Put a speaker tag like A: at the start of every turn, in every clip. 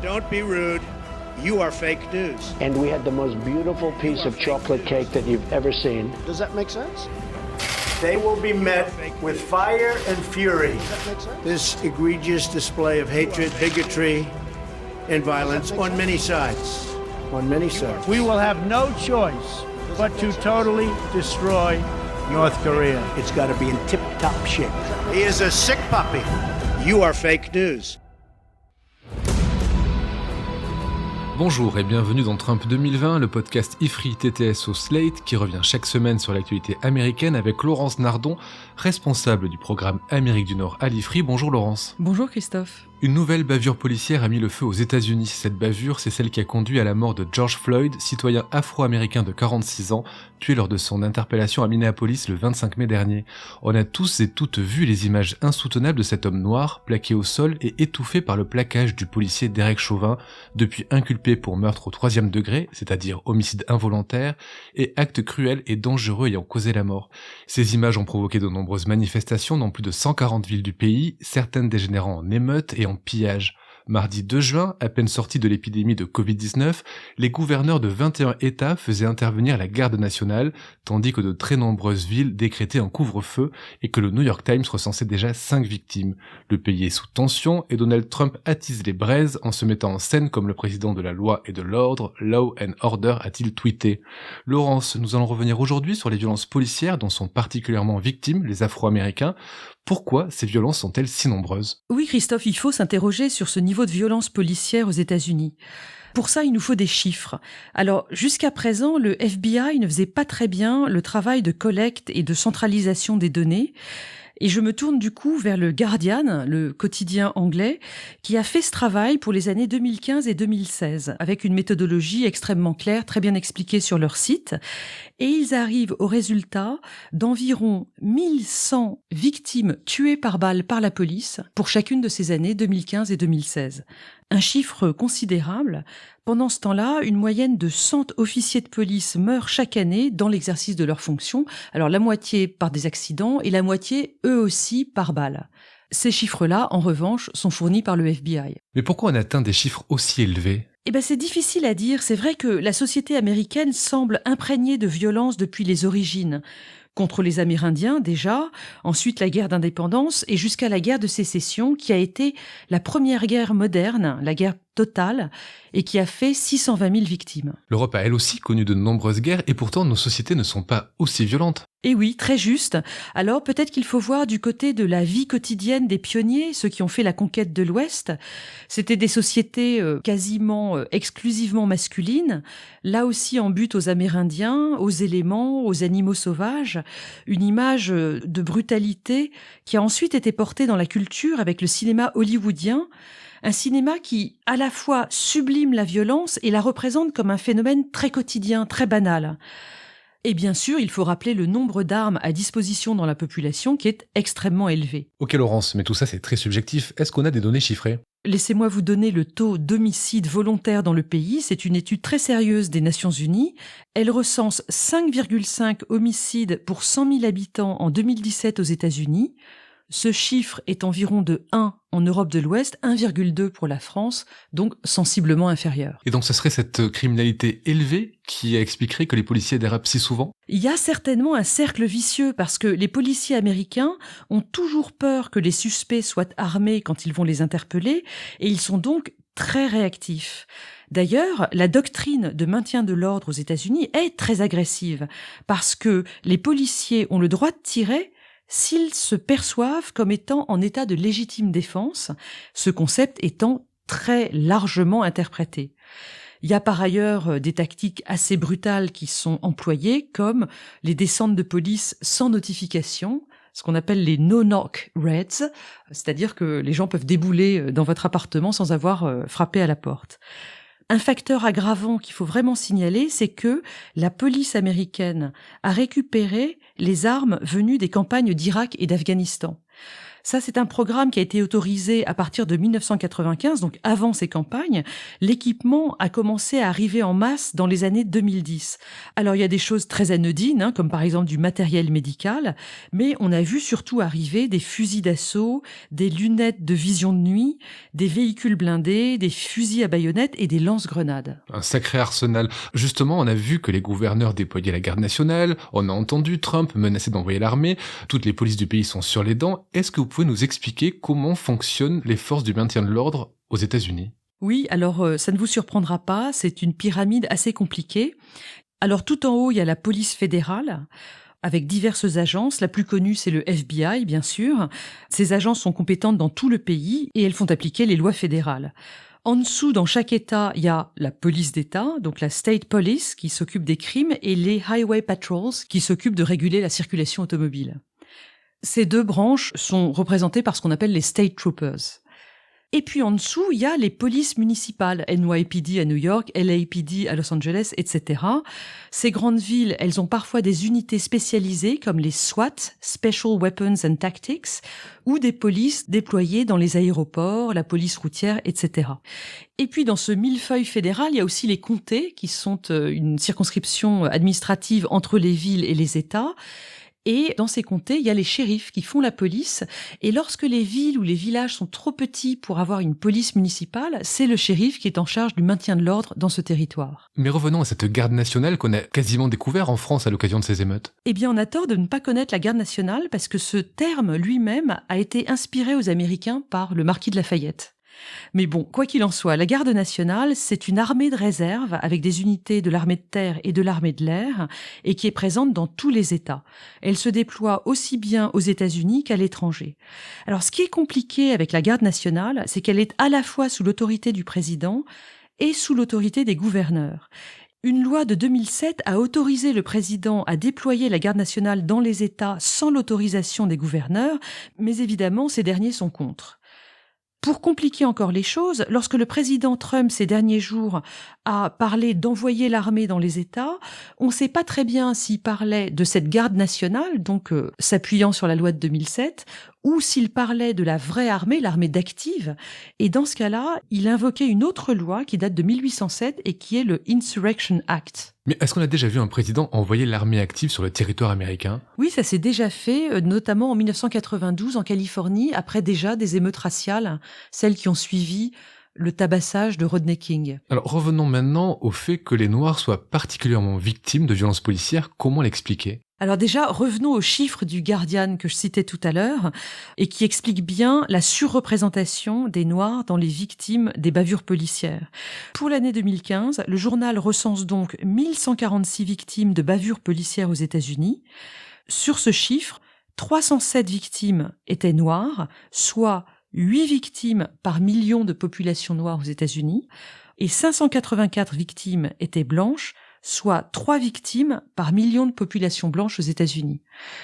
A: Don't be rude. You are fake news.
B: And we had the most beautiful piece of chocolate cake that you've ever seen.
C: Does that make sense?
A: They will be met with fire and fury. This egregious display of hatred, bigotry, and violence on many sides. On many sides.
D: We will have no choice but to totally destroy North Korea.
A: It's got to be in tip-top shape. He is a sick puppy. You are fake news.
E: Bonjour et bienvenue dans Trump 2020, le podcast IFRI TTS au Slate qui revient chaque semaine sur l'actualité américaine avec Laurence Nardon, responsable du programme Amérique du Nord à l'IFRI. Bonjour Laurence.
F: Bonjour Christophe.
E: Une nouvelle bavure policière a mis le feu aux États-Unis. Cette bavure, c'est celle qui a conduit à la mort de George Floyd, citoyen afro-américain de 46 ans, tué lors de son interpellation à Minneapolis le 25 mai dernier. On a tous et toutes vu les images insoutenables de cet homme noir, plaqué au sol et étouffé par le plaquage du policier Derek Chauvin, depuis inculpé pour meurtre au 3e degré, c'est-à-dire homicide involontaire, et acte cruel et dangereux ayant causé la mort. Ces images ont provoqué de nombreuses manifestations dans plus de 140 villes du pays, certaines dégénérant en émeutes et en pillage. Mardi 2 juin, à peine sortis de l'épidémie de Covid-19, les gouverneurs de 21 États faisaient intervenir la garde nationale, tandis que de très nombreuses villes décrétaient un couvre-feu et que le New York Times recensait déjà 5 victimes. Le pays est sous tension et Donald Trump attise les braises en se mettant en scène comme le président de la loi et de l'ordre, Law and Order, a-t-il tweeté. Laurence, nous allons revenir aujourd'hui sur les violences policières dont sont particulièrement victimes les Afro-Américains. Pourquoi ces violences sont-elles si nombreuses ?
F: Oui Christophe, il faut s'interroger sur ce niveau de violence policière aux États-Unis. Pour ça, il nous faut des chiffres. Alors, jusqu'à présent, le FBI ne faisait pas très bien le travail de collecte et de centralisation des données. Et je me tourne du coup vers le Guardian, le quotidien anglais, qui a fait ce travail pour les années 2015 et 2016, avec une méthodologie extrêmement claire, très bien expliquée sur leur site. Et ils arrivent au résultat d'environ 1100 victimes tuées par balle par la police pour chacune de ces années 2015 et 2016. Un chiffre considérable. Pendant ce temps-là, une moyenne de 100 officiers de police meurent chaque année dans l'exercice de leurs fonctions. Alors la moitié par des accidents et la moitié, eux aussi, par balle. Ces chiffres-là, en revanche, sont fournis par le FBI.
E: Mais pourquoi on atteint des chiffres aussi élevés ?
F: C'est difficile à dire. C'est vrai que la société américaine semble imprégnée de violence depuis les origines. Contre les Amérindiens déjà, ensuite la guerre d'indépendance et jusqu'à la guerre de sécession qui a été la première guerre moderne, la guerre totale, et qui a fait 620 000 victimes.
E: L'Europe a elle aussi connu de nombreuses guerres et pourtant nos sociétés ne sont pas aussi violentes.
F: Et oui, très juste. Alors peut-être qu'il faut voir du côté de la vie quotidienne des pionniers, ceux qui ont fait la conquête de l'Ouest. C'était des sociétés quasiment exclusivement masculines, là aussi en but aux Amérindiens, aux éléments, aux animaux sauvages. Une image de brutalité qui a ensuite été portée dans la culture avec le cinéma hollywoodien. Un cinéma qui, à la fois, sublime la violence et la représente comme un phénomène très quotidien, très banal. Et bien sûr, il faut rappeler le nombre d'armes à disposition dans la population qui est extrêmement élevé.
E: Ok Laurence, mais tout ça c'est très subjectif. Est-ce qu'on a des données chiffrées ?
F: Laissez-moi vous donner le taux d'homicide volontaire dans le pays. C'est une étude très sérieuse des Nations Unies. Elle recense 5,5 homicides pour 100 000 habitants en 2017 aux États-Unis. Ce chiffre est environ de 1 en Europe de l'Ouest, 1,2 pour la France, donc sensiblement inférieur.
E: Et donc ce serait cette criminalité élevée qui expliquerait que les policiers dérapent si souvent ?
F: Il y a certainement un cercle vicieux parce que les policiers américains ont toujours peur que les suspects soient armés quand ils vont les interpeller et ils sont donc très réactifs. D'ailleurs, la doctrine de maintien de l'ordre aux États-Unis est très agressive parce que les policiers ont le droit de tirer s'ils se perçoivent comme étant en état de légitime défense, ce concept étant très largement interprété. Il y a par ailleurs des tactiques assez brutales qui sont employées, comme les descentes de police sans notification, ce qu'on appelle les no-knock raids, c'est-à-dire que les gens peuvent débouler dans votre appartement sans avoir frappé à la porte. Un facteur aggravant qu'il faut vraiment signaler, c'est que la police américaine a récupéré les armes venues des campagnes d'Irak et d'Afghanistan. Ça, c'est un programme qui a été autorisé à partir de 1995, donc avant ces campagnes. L'équipement a commencé à arriver en masse dans les années 2010. Alors, il y a des choses très anodines, comme par exemple du matériel médical, mais on a vu surtout arriver des fusils d'assaut, des lunettes de vision de nuit, des véhicules blindés, des fusils à baïonnettes et des lance-grenades.
E: Un sacré arsenal. Justement, on a vu que les gouverneurs déployaient la garde nationale, on a entendu Trump menacer d'envoyer l'armée, toutes les polices du pays sont sur les dents. Est-ce que vous pouvez nous expliquer comment fonctionnent les forces du maintien de l'ordre aux États-Unis ?
F: Oui, alors ça ne vous surprendra pas, c'est une pyramide assez compliquée. Alors tout en haut, il y a la police fédérale, avec diverses agences. La plus connue, c'est le FBI, bien sûr. Ces agences sont compétentes dans tout le pays et elles font appliquer les lois fédérales. En dessous, dans chaque État, il y a la police d'État, donc la State Police, qui s'occupe des crimes, et les Highway Patrols, qui s'occupent de réguler la circulation automobile. Ces deux branches sont représentées par ce qu'on appelle les State Troopers. Et puis en dessous, il y a les polices municipales, NYPD à New York, LAPD à Los Angeles, etc. Ces grandes villes, elles ont parfois des unités spécialisées comme les SWAT, Special Weapons and Tactics, ou des polices déployées dans les aéroports, la police routière, etc. Et puis dans ce millefeuille fédéral, il y a aussi les comtés, qui sont une circonscription administrative entre les villes et les États. Et dans ces comtés, il y a les shérifs qui font la police. Et lorsque les villes ou les villages sont trop petits pour avoir une police municipale, c'est le shérif qui est en charge du maintien de l'ordre dans ce territoire.
E: Mais revenons à cette garde nationale qu'on a quasiment découvert en France à l'occasion de ces émeutes.
F: Eh bien, on a tort de ne pas connaître la garde nationale parce que ce terme lui-même a été inspiré aux Américains par le marquis de Lafayette. Mais bon, quoi qu'il en soit, la garde nationale, c'est une armée de réserve avec des unités de l'armée de terre et de l'armée de l'air et qui est présente dans tous les États. Elle se déploie aussi bien aux États-Unis qu'à l'étranger. Alors, ce qui est compliqué avec la garde nationale, c'est qu'elle est à la fois sous l'autorité du président et sous l'autorité des gouverneurs. Une loi de 2007 a autorisé le président à déployer la garde nationale dans les États sans l'autorisation des gouverneurs, mais évidemment, ces derniers sont contre. Pour compliquer encore les choses, lorsque le président Trump, ces derniers jours, a parlé d'envoyer l'armée dans les États, on ne sait pas très bien s'il parlait de cette garde nationale, donc s'appuyant sur la loi de 2007, ou s'il parlait de la vraie armée, l'armée d'active. Et dans ce cas-là, il invoquait une autre loi qui date de 1807 et qui est le Insurrection Act.
E: Mais est-ce qu'on a déjà vu un président envoyer l'armée active sur le territoire américain ?
F: Oui, ça s'est déjà fait, notamment en 1992 en Californie, après déjà des émeutes raciales, celles qui ont suivi le tabassage de Rodney King.
E: Alors revenons maintenant au fait que les Noirs soient particulièrement victimes de violences policières. Comment l'expliquer ?
F: Alors déjà, revenons aux chiffres du Guardian que je citais tout à l'heure et qui explique bien la surreprésentation des Noirs dans les victimes des bavures policières. Pour l'année 2015, le journal recense donc 1146 victimes de bavures policières aux États-Unis. Sur ce chiffre, 307 victimes étaient noires, soit 8 victimes par million de population noire aux États-Unis, et 584 victimes étaient blanches, soit 3 victimes par million de population blanche aux États-Unis.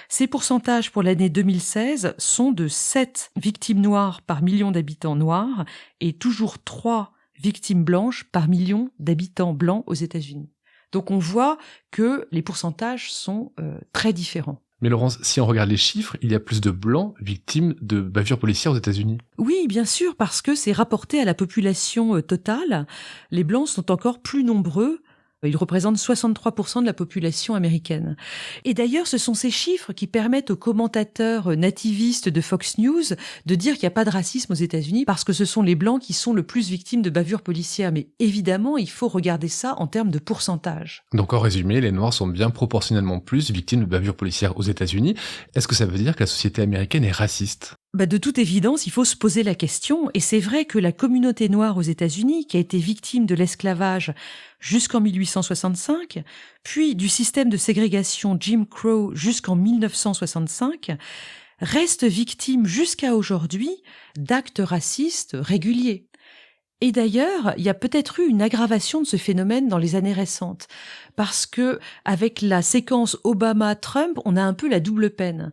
F: Ces pourcentages pour l'année 2016 sont de 7 victimes noires par million d'habitants noirs et toujours 3 victimes blanches par million d'habitants blancs aux États-Unis. Donc on voit que les pourcentages sont très différents.
E: Mais Laurence, si on regarde les chiffres, il y a plus de blancs victimes de bavures policières aux États-Unis.
F: Oui, bien sûr, parce que c'est rapporté à la population totale. Les blancs sont encore plus nombreux. Ils représentent 63% de la population américaine. Et d'ailleurs, ce sont ces chiffres qui permettent aux commentateurs nativistes de Fox News de dire qu'il n'y a pas de racisme aux États-Unis parce que ce sont les Blancs qui sont le plus victimes de bavures policières. Mais évidemment, il faut regarder ça en termes de pourcentage.
E: Donc en résumé, les Noirs sont bien proportionnellement plus victimes de bavures policières aux États-Unis. Est-ce que ça veut dire que la société américaine est raciste ?
F: De toute évidence, il faut se poser la question, et c'est vrai que la communauté noire aux États-Unis, qui a été victime de l'esclavage jusqu'en 1865, puis du système de ségrégation Jim Crow jusqu'en 1965, reste victime jusqu'à aujourd'hui d'actes racistes réguliers. Et d'ailleurs, il y a peut-être eu une aggravation de ce phénomène dans les années récentes, parce que avec la séquence Obama-Trump, on a un peu la double peine.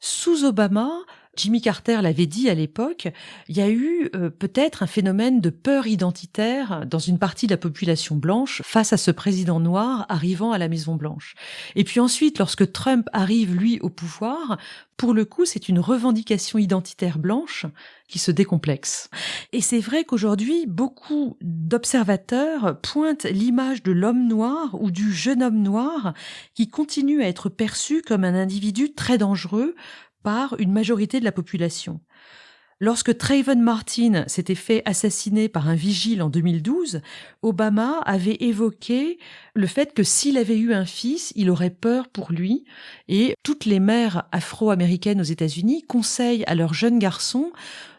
F: Sous Obama, Jimmy Carter l'avait dit à l'époque, il y a eu peut-être un phénomène de peur identitaire dans une partie de la population blanche face à ce président noir arrivant à la Maison-Blanche. Et puis ensuite, lorsque Trump arrive, lui, au pouvoir, pour le coup, c'est une revendication identitaire blanche qui se décomplexe. Et c'est vrai qu'aujourd'hui, beaucoup d'observateurs pointent l'image de l'homme noir ou du jeune homme noir qui continue à être perçu comme un individu très dangereux par une majorité de la population. Lorsque Trayvon Martin s'était fait assassiner par un vigile en 2012, Obama avait évoqué le fait que s'il avait eu un fils, il aurait peur pour lui. Et toutes les mères afro-américaines aux États-Unis conseillent à leurs jeunes garçons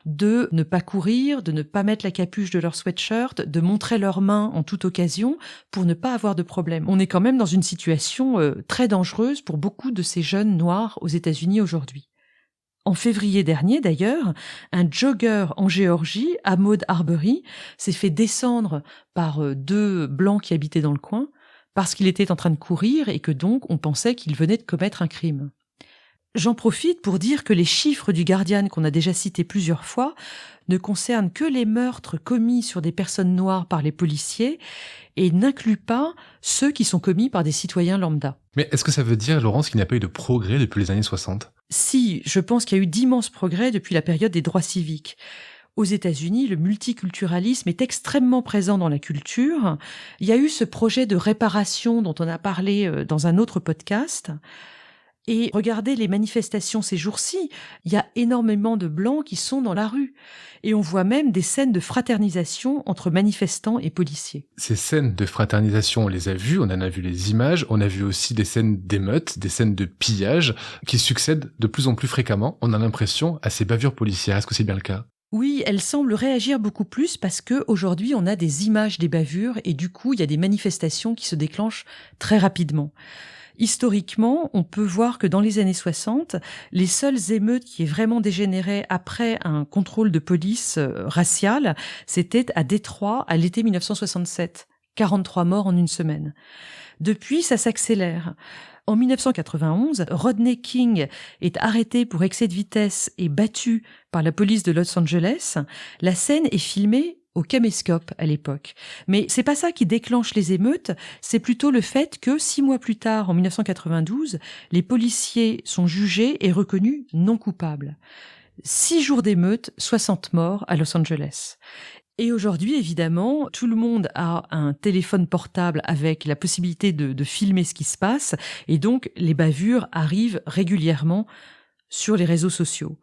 F: de ne pas courir, de ne pas mettre la capuche de leur sweatshirt, de montrer leurs mains en toute occasion pour ne pas avoir de problème. On est quand même dans une situation très dangereuse pour beaucoup de ces jeunes noirs aux États-Unis aujourd'hui. En février dernier, d'ailleurs, un jogger en Géorgie, Ahmaud Arbery, s'est fait descendre par 2 blancs qui habitaient dans le coin parce qu'il était en train de courir et que donc on pensait qu'il venait de commettre un crime. J'en profite pour dire que les chiffres du Guardian qu'on a déjà cités plusieurs fois ne concernent que les meurtres commis sur des personnes noires par les policiers et n'incluent pas ceux qui sont commis par des citoyens lambda.
E: Mais est-ce que ça veut dire, Laurence, qu'il n'y a pas eu de progrès depuis les années 60 ?
F: Si, je pense qu'il y a eu d'immenses progrès depuis la période des droits civiques. Aux États-Unis, le multiculturalisme est extrêmement présent dans la culture. Il y a eu ce projet de réparation dont on a parlé dans un autre podcast. Et regardez les manifestations ces jours-ci, il y a énormément de Blancs qui sont dans la rue. Et on voit même des scènes de fraternisation entre manifestants et policiers.
E: Ces scènes de fraternisation, on les a vues, on en a vu les images, on a vu aussi des scènes d'émeutes, des scènes de pillage, qui succèdent de plus en plus fréquemment, on a l'impression, à ces bavures policières. Est-ce que c'est bien le cas ?
F: Oui, elles semblent réagir beaucoup plus parce que aujourd'hui on a des images des bavures et du coup il y a des manifestations qui se déclenchent très rapidement. Historiquement, on peut voir que dans les années 60, les seules émeutes qui aient vraiment dégénéré après un contrôle de police racial, c'était à Détroit à l'été 1967. 43 morts en une semaine. Depuis, ça s'accélère. En 1991, Rodney King est arrêté pour excès de vitesse et battu par la police de Los Angeles. La scène est filmée au caméscope à l'époque. Mais c'est pas ça qui déclenche les émeutes, c'est plutôt le fait que 6 mois plus tard, en 1992, les policiers sont jugés et reconnus non coupables. 6 jours d'émeutes, 60 morts à Los Angeles. Et aujourd'hui, évidemment, tout le monde a un téléphone portable avec la possibilité de filmer ce qui se passe, et donc les bavures arrivent régulièrement sur les réseaux sociaux.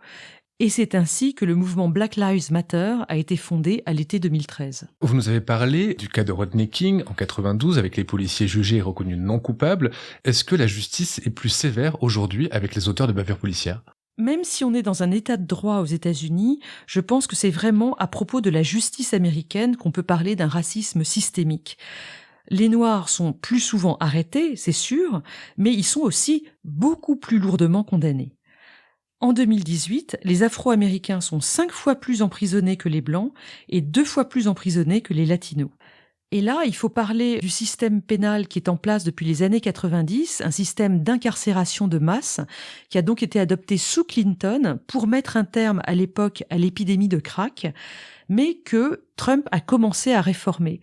F: Et c'est ainsi que le mouvement Black Lives Matter a été fondé à l'été 2013.
E: Vous nous avez parlé du cas de Rodney King en 92 avec les policiers jugés et reconnus non coupables. Est-ce que la justice est plus sévère aujourd'hui avec les auteurs de bavures policières ?
F: Même si on est dans un état de droit aux États-Unis, je pense que c'est vraiment à propos de la justice américaine qu'on peut parler d'un racisme systémique. Les Noirs sont plus souvent arrêtés, c'est sûr, mais ils sont aussi beaucoup plus lourdement condamnés. En 2018, les Afro-Américains sont 5 fois plus emprisonnés que les Blancs et 2 fois plus emprisonnés que les Latinos. Et là, il faut parler du système pénal qui est en place depuis les années 90, un système d'incarcération de masse qui a donc été adopté sous Clinton pour mettre un terme à l'époque à l'épidémie de crack, mais que Trump a commencé à réformer.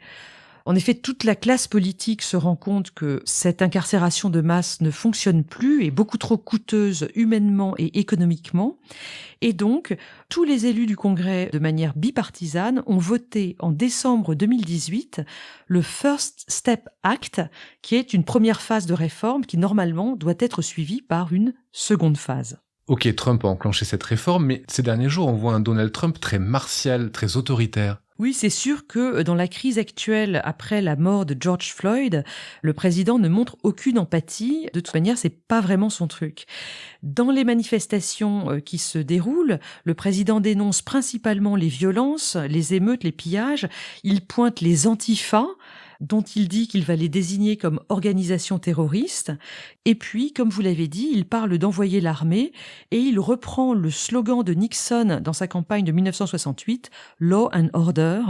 F: En effet, toute la classe politique se rend compte que cette incarcération de masse ne fonctionne plus, est beaucoup trop coûteuse humainement et économiquement. Et donc, tous les élus du Congrès, de manière bipartisane, ont voté en décembre 2018 le First Step Act, qui est une première phase de réforme qui, normalement, doit être suivie par une seconde phase.
E: Ok, Trump a enclenché cette réforme, mais ces derniers jours, on voit un Donald Trump très martial, très autoritaire.
F: Oui, c'est sûr que dans la crise actuelle, après la mort de George Floyd, le président ne montre aucune empathie. De toute manière, c'est pas vraiment son truc. Dans les manifestations qui se déroulent, le président dénonce principalement les violences, les émeutes, les pillages. Il pointe les antifas, dont il dit qu'il va les désigner comme organisation terroriste. Et puis, comme vous l'avez dit, il parle d'envoyer l'armée et il reprend le slogan de Nixon dans sa campagne de 1968, « Law and Order »,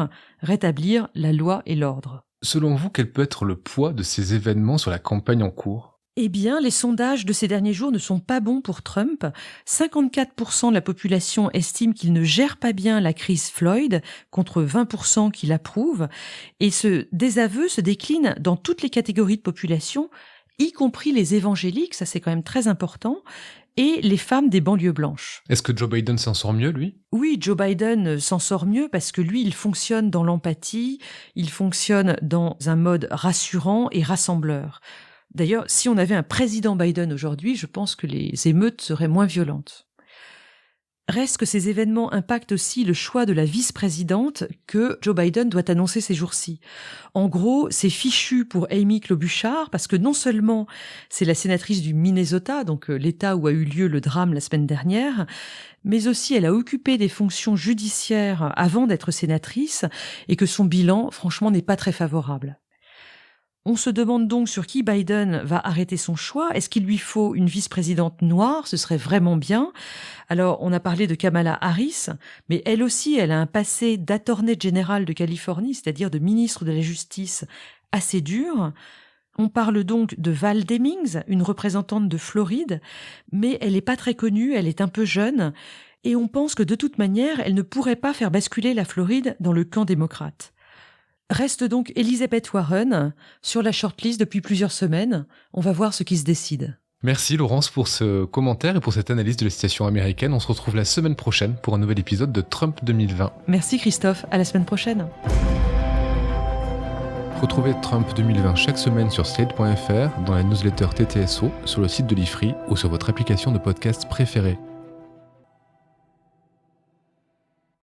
F: rétablir la loi et l'ordre.
E: Selon vous, quel peut être le poids de ces événements sur la campagne en cours ?
F: Eh bien, les sondages de ces derniers jours ne sont pas bons pour Trump. 54% de la population estime qu'il ne gère pas bien la crise Floyd, contre 20% qui l'approuvent. Et ce désaveu se décline dans toutes les catégories de population, y compris les évangéliques, ça c'est quand même très important, et les femmes des banlieues blanches.
E: Est-ce que Joe Biden s'en sort mieux, lui ?
F: Oui, Joe Biden s'en sort mieux parce que lui, il fonctionne dans l'empathie, il fonctionne dans un mode rassurant et rassembleur. D'ailleurs, si on avait un président Biden aujourd'hui, je pense que les émeutes seraient moins violentes. Reste que ces événements impactent aussi le choix de la vice-présidente que Joe Biden doit annoncer ces jours-ci. En gros, c'est fichu pour Amy Klobuchar parce que non seulement c'est la sénatrice du Minnesota, donc l'État où a eu lieu le drame la semaine dernière, mais aussi elle a occupé des fonctions judiciaires avant d'être sénatrice et que son bilan, franchement, n'est pas très favorable. On se demande donc sur qui Biden va arrêter son choix. Est-ce qu'il lui faut une vice-présidente noire ? Ce serait vraiment bien. Alors, on a parlé de Kamala Harris, mais elle aussi, elle a un passé d'attorney général de Californie, c'est-à-dire de ministre de la Justice assez dur. On parle donc de Val Demings, une représentante de Floride, mais elle n'est pas très connue, elle est un peu jeune, et on pense que de toute manière, elle ne pourrait pas faire basculer la Floride dans le camp démocrate. Reste donc Elizabeth Warren sur la shortlist depuis plusieurs semaines. On va voir ce qui se décide.
E: Merci Laurence pour ce commentaire et pour cette analyse de la situation américaine. On se retrouve la semaine prochaine pour un nouvel épisode de Trump 2020.
F: Merci Christophe, à la semaine prochaine.
E: Retrouvez Trump 2020 chaque semaine sur slate.fr, dans la newsletter TTSO, sur le site de l'IFRI ou sur votre application de podcast préférée.